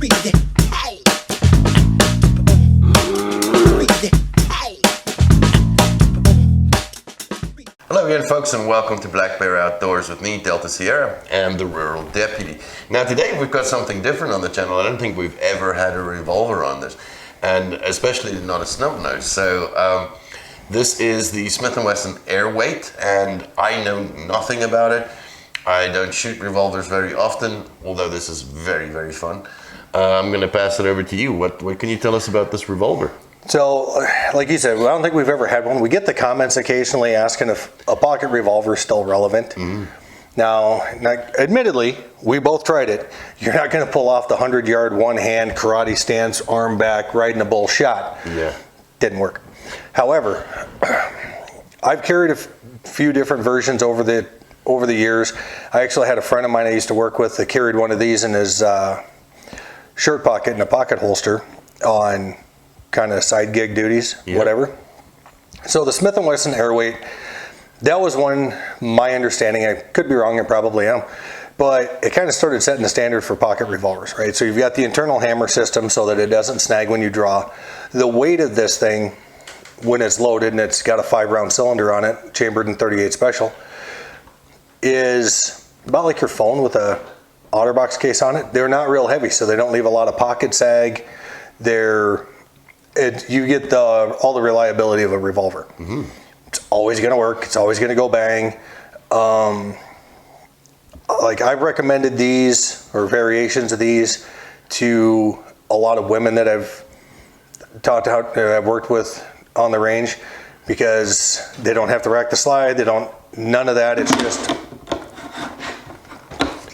Hello again, folks, and welcome to Black Bear Outdoors with me, Delta Sierra, and the Rural Deputy. Now today we've got something different on the channel. I don't think we've ever had a revolver on this, and especially not a snub nose. So this is the Smith and Wesson Airweight, and I know nothing about it. I don't shoot revolvers very often, although this is very, very fun. I'm going to pass it over to you. What can you tell us about this revolver? So, like you said, I don't think we've ever had one. We get the comments occasionally asking if a pocket revolver is still relevant. Now, admittedly, we both tried it. You're not going to pull off the 100-yard one-hand karate stance, arm back, riding a bull shot. Yeah. Didn't work. However, I've carried a few different versions over the years. I actually had a friend of mine I used to work with that carried one of these in his shirt pocket in a pocket holster on kind of side gig duties, whatever. So the Smith and Wesson Airweight, that was one, my understanding, I could be wrong, I probably am, but it kind of started setting the standard for pocket revolvers, right? So you've got the internal hammer system so that it doesn't snag when you draw. The weight of this thing, when it's loaded and it's got a 5-round cylinder on it, chambered in .38 special, is about like your phone with a OtterBox case on it. They're not real heavy, so they don't leave a lot of pocket sag. You get all the reliability of a revolver. It's always going to work. It's always going to go bang. Like I've recommended these or variations of these to a lot of women that I've I've worked with on the range because they don't have to rack the slide. None of that. It's just.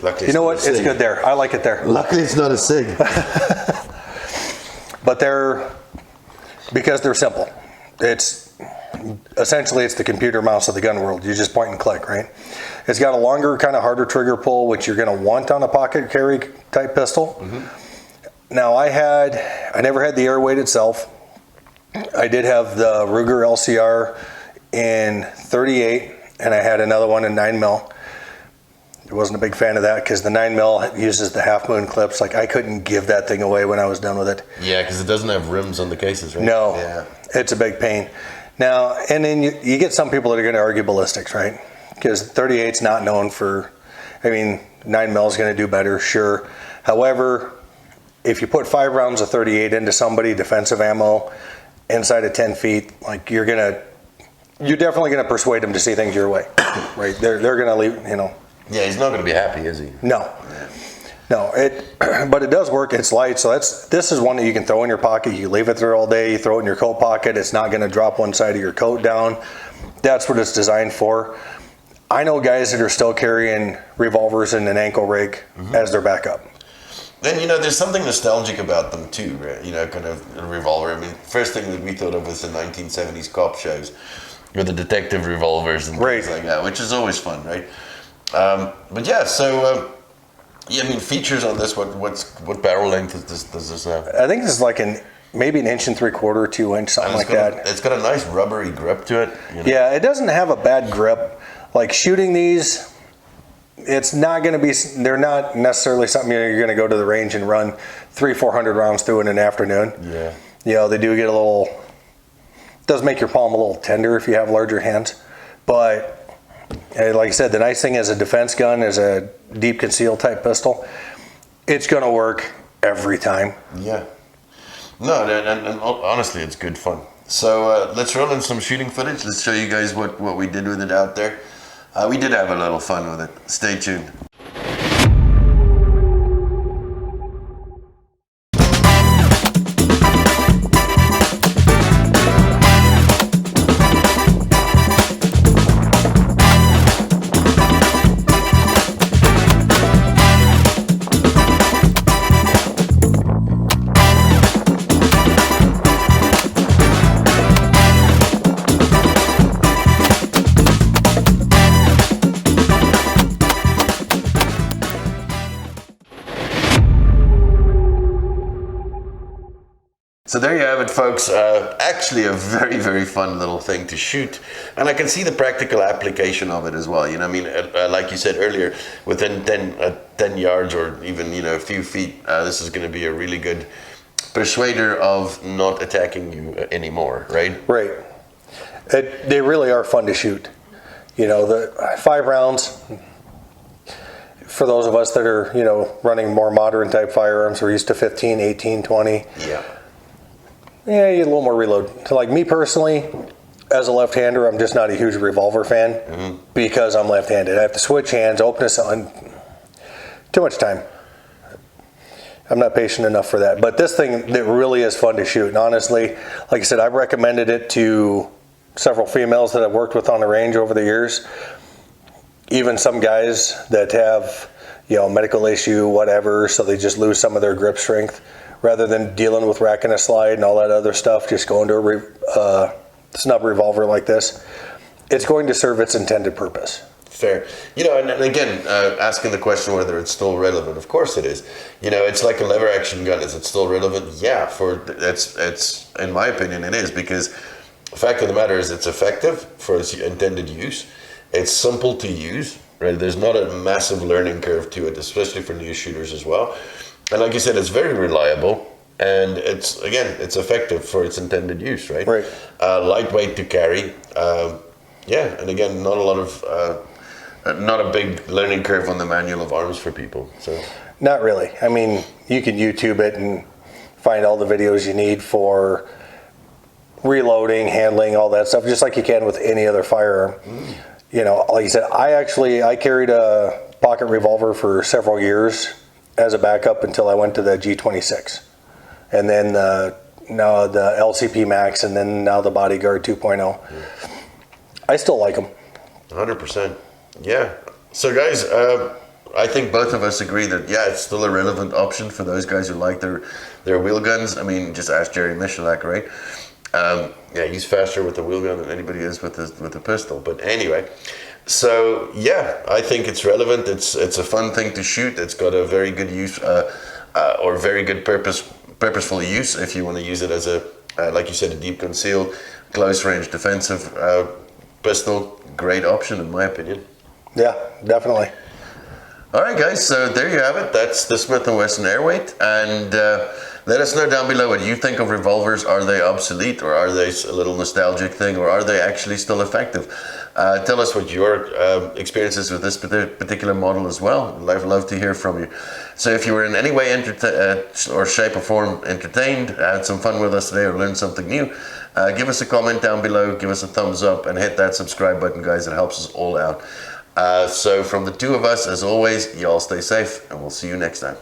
Luckily you know what? It's good there. I like it there. Luckily, it's not a SIG. But because they're simple. It's the computer mouse of the gun world. You just point and click, right? It's got a longer, kind of harder trigger pull, which you're going to want on a pocket carry type pistol. Now I never had the Airweight itself. I did have the Ruger LCR in .38, and I had another one in 9mm. I wasn't a big fan of that because the 9mm uses the half moon clips. Like I couldn't give that thing away when I was done with it. Yeah, because it doesn't have rims on the cases, right? No, yeah. It's a big pain. Now, and then you get some people that are going to argue ballistics, right? Because 38's not known for, 9mm is going to do better, sure. However, if you put 5 rounds of 38 into somebody, defensive ammo, inside of 10 feet, like you're definitely going to persuade them to see things your way, right? They're going to leave, Yeah, he's not going to be happy, is he? No. No, but it does work. It's light, so this is one that you can throw in your pocket. You leave it there all day. You throw it in your coat pocket. It's not going to drop one side of your coat down. That's what it's designed for. I know guys that are still carrying revolvers in an ankle rig as their backup. Then, there's something nostalgic about them too, right? Kind of a revolver. First thing that we thought of was the 1970s cop shows with the detective revolvers and things like that, which is always fun, right? But yeah, so features on this. What barrel length does this have? I think this is like maybe an 1 3/4, 2 inch, something like that. It's got a nice rubbery grip to it. Yeah, it doesn't have a bad grip. Like shooting these, it's not going to be. They're not necessarily something you're going to go to the range and run 300-400 rounds through in an afternoon. Yeah. They do get does make your palm a little tender if you have larger hands, but. Like I said, the nice thing as a defense gun, as a deep conceal type pistol, it's going to work every time. Yeah. No, and honestly, it's good fun. So let's roll in some shooting footage. Let's show you guys what we did with it out there. We did have a little fun with it. Stay tuned. So there you have it, folks. Actually a very, very fun little thing to shoot. And I can see the practical application of it as well. You know, I mean, like you said earlier, within 10 yards or even, you know, a few feet, this is going to be a really good persuader of not attacking you anymore, right? Right. They really are fun to shoot. You know, the 5 rounds, for those of us that are, you know, running more modern type firearms, we're used to 15, 18, 20. Yeah. Yeah, you get a little more reload. So like me personally, as a left-hander, I'm just not a huge revolver fan because I'm left-handed. I have to switch hands, open this on. Too much time. I'm not patient enough for that. But this thing, it really is fun to shoot. And honestly, like I said, I've recommended it to several females that I've worked with on the range over the years. Even some guys that have, you know, medical issue, whatever, so they just lose some of their grip strength. Rather than dealing with rack and a slide and all that other stuff, just going to a snub revolver like this, it's going to serve its intended purpose. Fair. You know, and again, asking the question whether it's still relevant. Of course it is. You know, it's like a lever action gun. Is it still relevant? Yeah, it's in my opinion, it is, because the fact of the matter is it's effective for its intended use. It's simple to use, right? There's not a massive learning curve to it, especially for new shooters as well. And like you said, it's very reliable, and it's effective for its intended use, right? Right. Lightweight to carry. Yeah, and again, not a big learning curve on the manual of arms for people. So. Not really. I mean, you can YouTube it and find all the videos you need for reloading, handling, all that stuff, just like you can with any other firearm. You know, like you said, I carried a pocket revolver for several years as a backup until I went to the G26, and then now the LCP Max, and then now the Bodyguard 2.0. I still like them. 100%. Yeah. So guys, I think both of us agree that, yeah, it's still a relevant option for those guys who like their wheel guns. I mean, just ask Jerry Michalak, right? Yeah, he's faster with the wheel gun than anybody is with the pistol. But anyway, so yeah, I think it's relevant. It's a fun thing to shoot. It's got a very good use, or very good purposeful use if you want to use it as a, like you said, a deep concealed, close range defensive pistol. Great option in my opinion. Yeah, definitely. All right, guys, so there you have it. That's the Smith and Wesson Airweight, and let us know down below what you think of revolvers. Are they obsolete, or are they a little nostalgic thing, or are they actually still effective? Tell us what your experiences with this particular model as well. I'd love to hear from you. So if you were in any way or shape or form entertained, had some fun with us today, or learned something new, give us a comment down below, give us a thumbs up, and hit that subscribe button, guys. It helps us all out. So from the two of us, as always, y'all stay safe, and we'll see you next time.